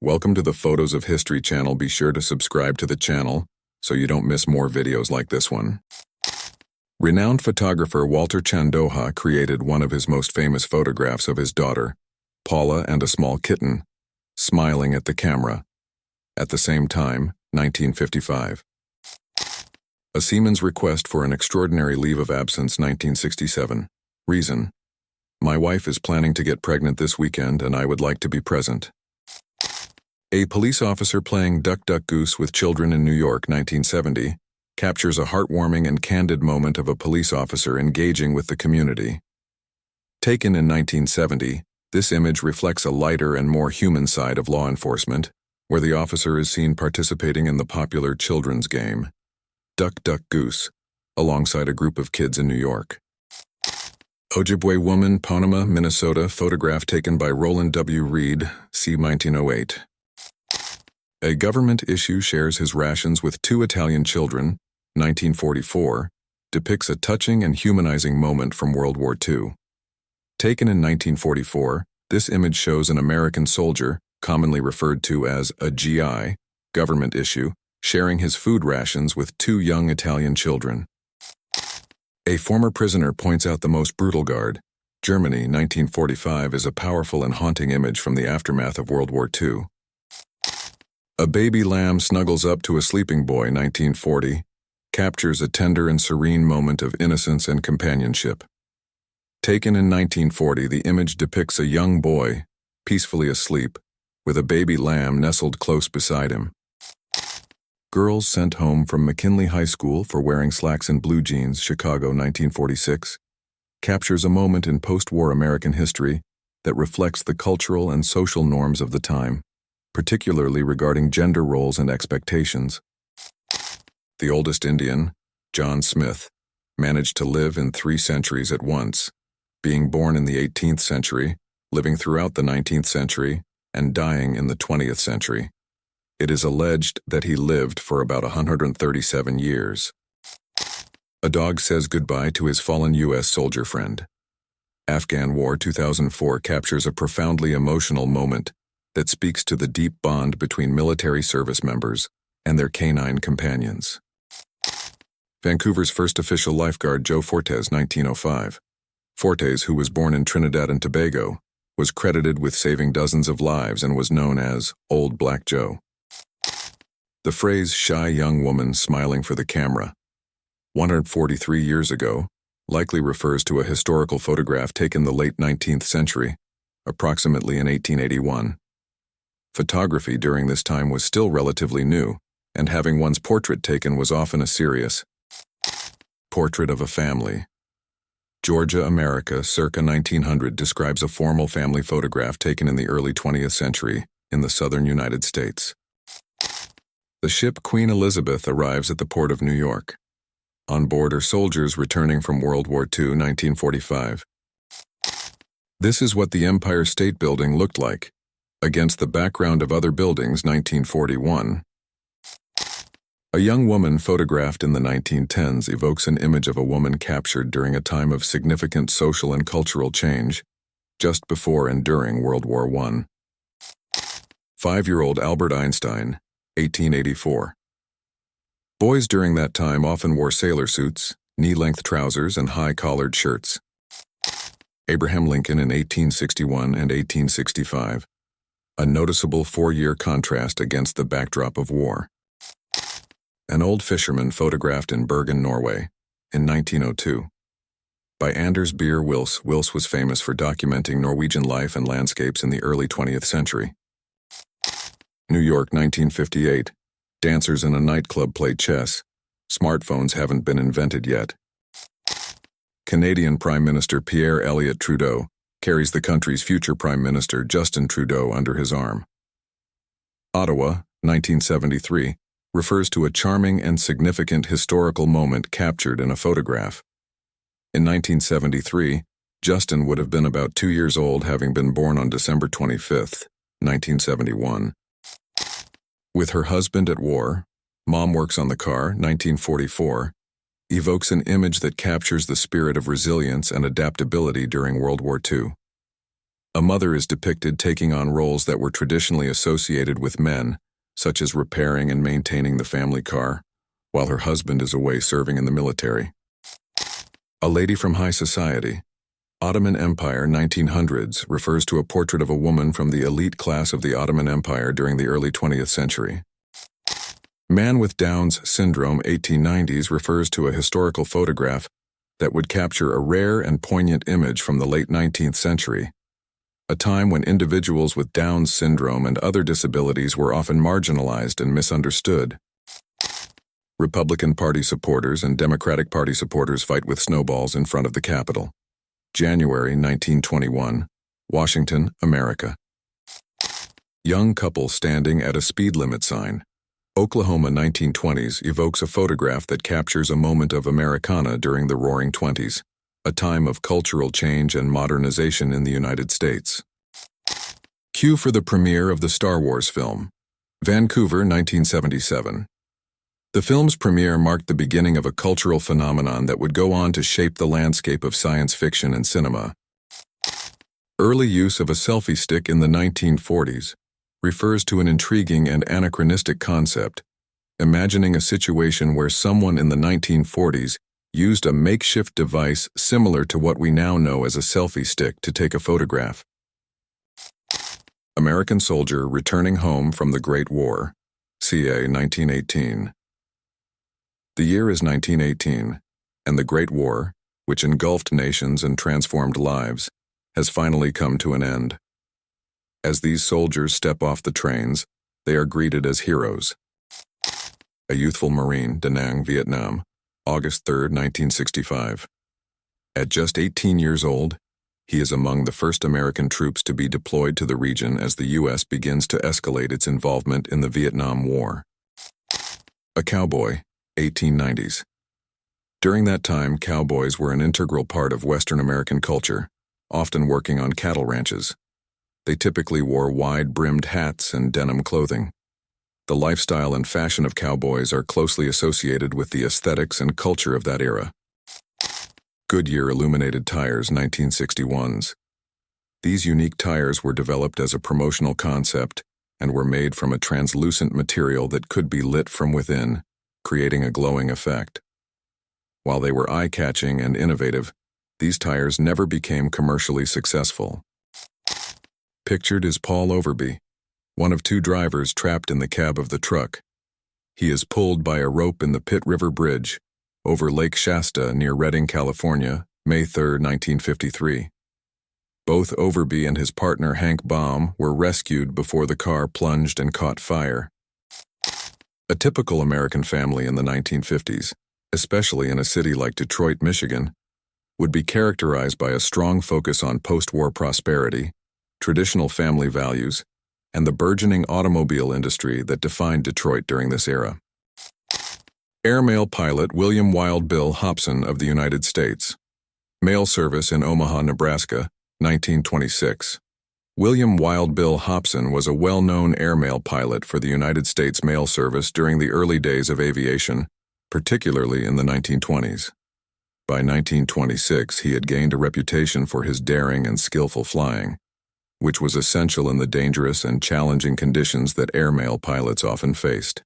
Welcome to the Photos of History channel. Be sure to subscribe to the channel so you don't miss more videos like this one. Renowned photographer Walter Chandoha created one of his most famous photographs of his daughter, Paula, and a small kitten, smiling at the camera. At the same time, 1955. A seaman's request for an extraordinary leave of absence, 1967. Reason: my wife is planning to get pregnant this weekend and I would like to be present. A police officer playing Duck Duck Goose with children in New York, 1970, captures a heartwarming and candid moment of a police officer engaging with the community. Taken in 1970, this image reflects a lighter and more human side of law enforcement, where the officer is seen participating in the popular children's game, Duck Duck Goose, alongside a group of kids in New York. Ojibwe woman, Ponema, Minnesota, photograph taken by Roland W. Reed, c. 1908. A government issue shares his rations with two Italian children, 1944, depicts a touching and humanizing moment from World War II. Taken in 1944, this image shows an American soldier, commonly referred to as a GI, government issue, sharing his food rations with two young Italian children. A former prisoner points out the most brutal guard. Germany, 1945, is a powerful and haunting image from the aftermath of World War II. A baby lamb snuggles up to a sleeping boy, 1940, captures a tender and serene moment of innocence and companionship. Taken in 1940, the image depicts a young boy, peacefully asleep, with a baby lamb nestled close beside him. Girls sent home from McKinley High School for wearing slacks and blue jeans, Chicago, 1946, captures a moment in post-war American history that reflects the cultural and social norms of the time, particularly regarding gender roles and expectations. The oldest Indian, John Smith, managed to live in 3 centuries at once, being born in the 18th century, living throughout the 19th century, and dying in the 20th century. It is alleged that he lived for about 137 years. A dog says goodbye to his fallen U.S. soldier friend. Afghan War 2004 captures a profoundly emotional moment that speaks to the deep bond between military service members and their canine companions. Vancouver's first official lifeguard, Joe Fortes, 1905. Fortes, who was born in Trinidad and Tobago, was credited with saving dozens of lives and was known as Old Black Joe. The phrase "shy young woman smiling for the camera," 143 years ago, likely refers to a historical photograph taken the late 19th century, approximately in 1881. Photography during this time was still relatively new, and having one's portrait taken was often a serious. Portrait of a family. Georgia, America, circa 1900, describes a formal family photograph taken in the early 20th century in the southern United States. The ship Queen Elizabeth arrives at the port of New York. On board are soldiers returning from World War II, 1945. This is what the Empire State Building looked like, against the background of other buildings, 1941. A young woman photographed in the 1910s evokes an image of a woman captured during a time of significant social and cultural change, just before and during World War I. 5-year-old Albert Einstein, 1884. Boys during that time often wore sailor suits, knee-length trousers, and high-collared shirts. Abraham Lincoln in 1861 and 1865. A noticeable 4-year contrast against the backdrop of war. An old fisherman photographed in Bergen, Norway, in 1902. By Anders Beer Wilse. Wilse was famous for documenting Norwegian life and landscapes in the early 20th century. New York, 1958. Dancers in a nightclub play chess. Smartphones haven't been invented yet. Canadian Prime Minister Pierre Elliott Trudeau carries the country's future Prime Minister Justin Trudeau under his arm. Ottawa, 1973, refers to a charming and significant historical moment captured in a photograph. In 1973, Justin would have been about 2 years old, having been born on December 25, 1971. With her husband at war, Mom Works on the Car, 1944, evokes an image that captures the spirit of resilience and adaptability during World War II. A mother is depicted taking on roles that were traditionally associated with men, such as repairing and maintaining the family car, while her husband is away serving in the military. A lady from high society. Ottoman Empire 1900s refers to a portrait of a woman from the elite class of the Ottoman Empire during the early 20th century. Man with Down's syndrome 1890s refers to a historical photograph that would capture a rare and poignant image from the late 19th century, a time when individuals with Down's syndrome and other disabilities were often marginalized and misunderstood. Republican Party supporters and Democratic Party supporters fight with snowballs in front of the Capitol. January 1921, Washington, America. Young couple standing at a speed limit sign. Oklahoma 1920s evokes a photograph that captures a moment of Americana during the Roaring Twenties, a time of cultural change and modernization in the United States. Cue for the premiere of the Star Wars film. Vancouver 1977. The film's premiere marked the beginning of a cultural phenomenon that would go on to shape the landscape of science fiction and cinema. Early use of a selfie stick in the 1940s refers to an intriguing and anachronistic concept, imagining a situation where someone in the 1940s used a makeshift device similar to what we now know as a selfie stick to take a photograph. American soldier returning home from the Great War, ca. 1918. The year is 1918, and the Great War, which engulfed nations and transformed lives, has finally come to an end. As these soldiers step off the trains, they are greeted as heroes. A youthful Marine, Da Nang, Vietnam, August 3, 1965. At just 18 years old, he is among the first American troops to be deployed to the region as the U.S. begins to escalate its involvement in the Vietnam War. A cowboy, 1890s. During that time, cowboys were an integral part of Western American culture, often working on cattle ranches. They typically wore wide-brimmed hats and denim clothing. The lifestyle and fashion of cowboys are closely associated with the aesthetics and culture of that era. Goodyear illuminated tires 1961s. These unique tires were developed as a promotional concept and were made from a translucent material that could be lit from within, creating a glowing effect. While they were eye-catching and innovative, these tires never became commercially successful. Pictured is Paul Overby, one of two drivers trapped in the cab of the truck. He is pulled by a rope in the Pitt River Bridge over Lake Shasta near Redding, California, May 3, 1953. Both Overby and his partner Hank Baum were rescued before the car plunged and caught fire. A typical American family in the 1950s, especially in a city like Detroit, Michigan, would be characterized by a strong focus on post-war prosperity, traditional family values, and the burgeoning automobile industry that defined Detroit during this era. Airmail pilot William Wild Bill Hobson of the United States. Mail service in Omaha, Nebraska, 1926. William Wild Bill Hobson was a well-known airmail pilot for the United States Mail Service during the early days of aviation, particularly in the 1920s. By 1926, he had gained a reputation for his daring and skillful flying, which was essential in the dangerous and challenging conditions that airmail pilots often faced.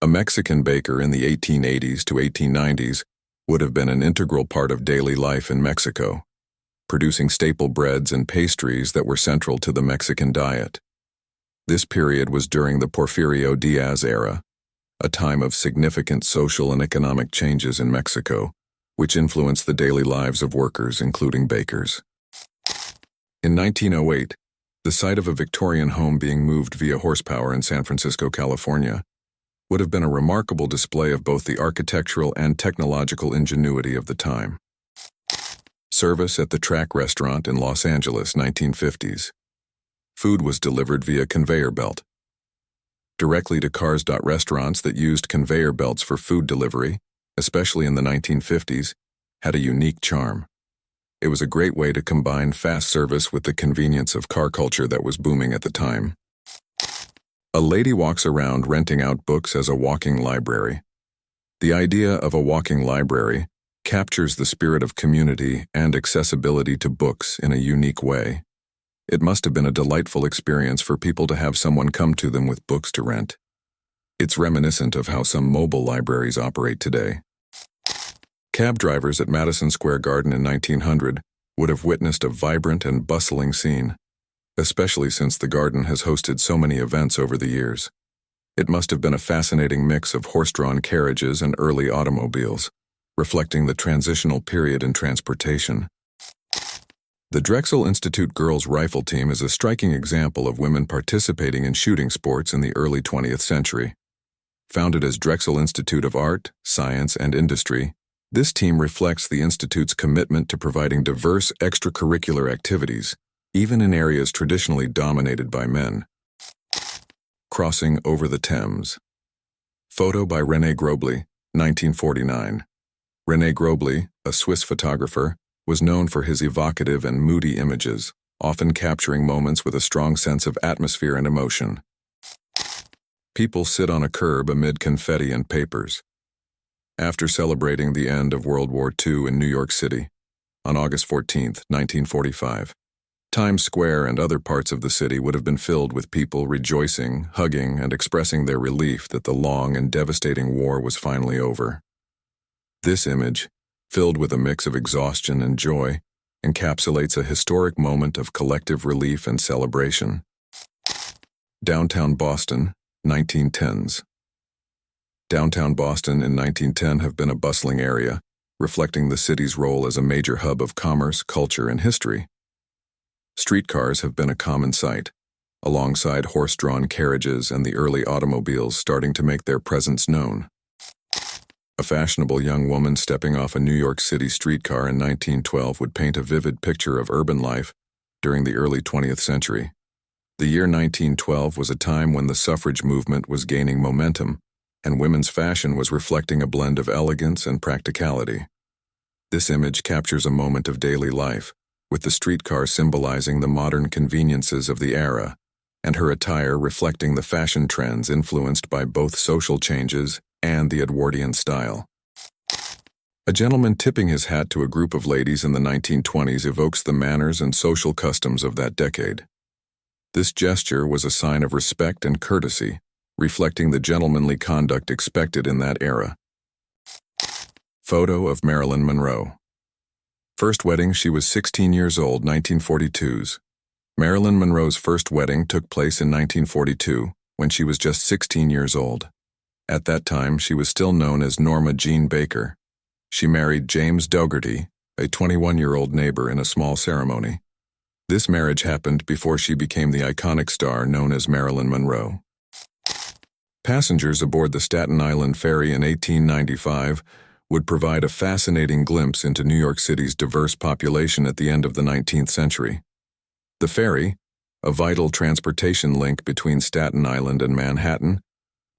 A Mexican baker in the 1880s to 1890s would have been an integral part of daily life in Mexico, producing staple breads and pastries that were central to the Mexican diet. This period was during the Porfirio Diaz era, a time of significant social and economic changes in Mexico, which influenced the daily lives of workers, including bakers. In 1908, the site of a Victorian home being moved via horsepower in San Francisco, California, would have been a remarkable display of both the architectural and technological ingenuity of the time. Service at the Track Restaurant in Los Angeles, 1950s. Food was delivered via conveyor belt. Directly to cars. Restaurants that used conveyor belts for food delivery, especially in the 1950s, had a unique charm. It was a great way to combine fast service with the convenience of car culture that was booming at the time. A lady walks around renting out books as a walking library. The idea of a walking library captures the spirit of community and accessibility to books in a unique way. It must have been a delightful experience for people to have someone come to them with books to rent. It's reminiscent of how some mobile libraries operate today. Cab drivers at Madison Square Garden in 1900 would have witnessed a vibrant and bustling scene, especially since the garden has hosted so many events over the years. It must have been a fascinating mix of horse-drawn carriages and early automobiles, reflecting the transitional period in transportation. The Drexel Institute Girls Rifle Team is a striking example of women participating in shooting sports in the early 20th century. Founded as Drexel Institute of Art, Science, and Industry, this team reflects the Institute's commitment to providing diverse extracurricular activities, even in areas traditionally dominated by men. Crossing over the Thames. Photo by René Grobly, 1949. René Grobly, a Swiss photographer, was known for his evocative and moody images, often capturing moments with a strong sense of atmosphere and emotion. People sit on a curb amid confetti and papers. After celebrating the end of World War II in New York City, on August 14, 1945, Times Square and other parts of the city would have been filled with people rejoicing, hugging, and expressing their relief that the long and devastating war was finally over. This image, filled with a mix of exhaustion and joy, encapsulates a historic moment of collective relief and celebration. Downtown Boston, 1910s. Downtown Boston in 1910 have been a bustling area, reflecting the city's role as a major hub of commerce, culture, and history. Streetcars have been a common sight, alongside horse-drawn carriages and the early automobiles starting to make their presence known. A fashionable young woman stepping off a New York City streetcar in 1912 would paint a vivid picture of urban life during the early 20th century. The year 1912 was a time when the suffrage movement was gaining momentum, and women's fashion was reflecting a blend of elegance and practicality. This image captures a moment of daily life, with the streetcar symbolizing the modern conveniences of the era, and her attire reflecting the fashion trends influenced by both social changes and the Edwardian style. A gentleman tipping his hat to a group of ladies in the 1920s evokes the manners and social customs of that decade. This gesture was a sign of respect and courtesy, reflecting the gentlemanly conduct expected in that era. Photo of Marilyn Monroe. First wedding, she was 16 years old, 1942's. Marilyn Monroe's first wedding took place in 1942, when she was just 16 years old. At that time, she was still known as Norma Jean Baker. She married James Dougherty, a 21-year-old neighbor, in a small ceremony. This marriage happened before she became the iconic star known as Marilyn Monroe. Passengers aboard the Staten Island ferry in 1895 would provide a fascinating glimpse into New York City's diverse population at the end of the 19th century. The ferry, a vital transportation link between Staten Island and Manhattan,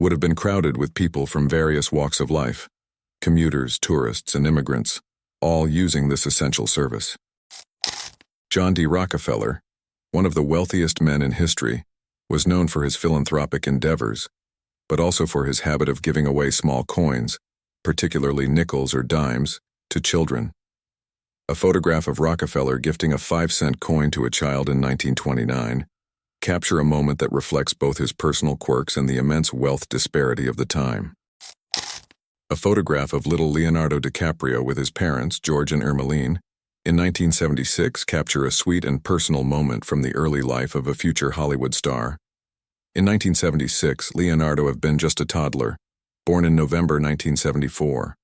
would have been crowded with people from various walks of life, commuters, tourists, and immigrants, all using this essential service. John D. Rockefeller, one of the wealthiest men in history, was known for his philanthropic endeavors, but also for his habit of giving away small coins, particularly nickels or dimes, to children. A photograph of Rockefeller gifting a 5-cent coin to a child in 1929 capture a moment that reflects both his personal quirks and the immense wealth disparity of the time. A photograph of little Leonardo DiCaprio with his parents, George and Ermeline, in 1976 capture a sweet and personal moment from the early life of a future Hollywood star. In 1976, Leonardo had been just a toddler, born in November 1974.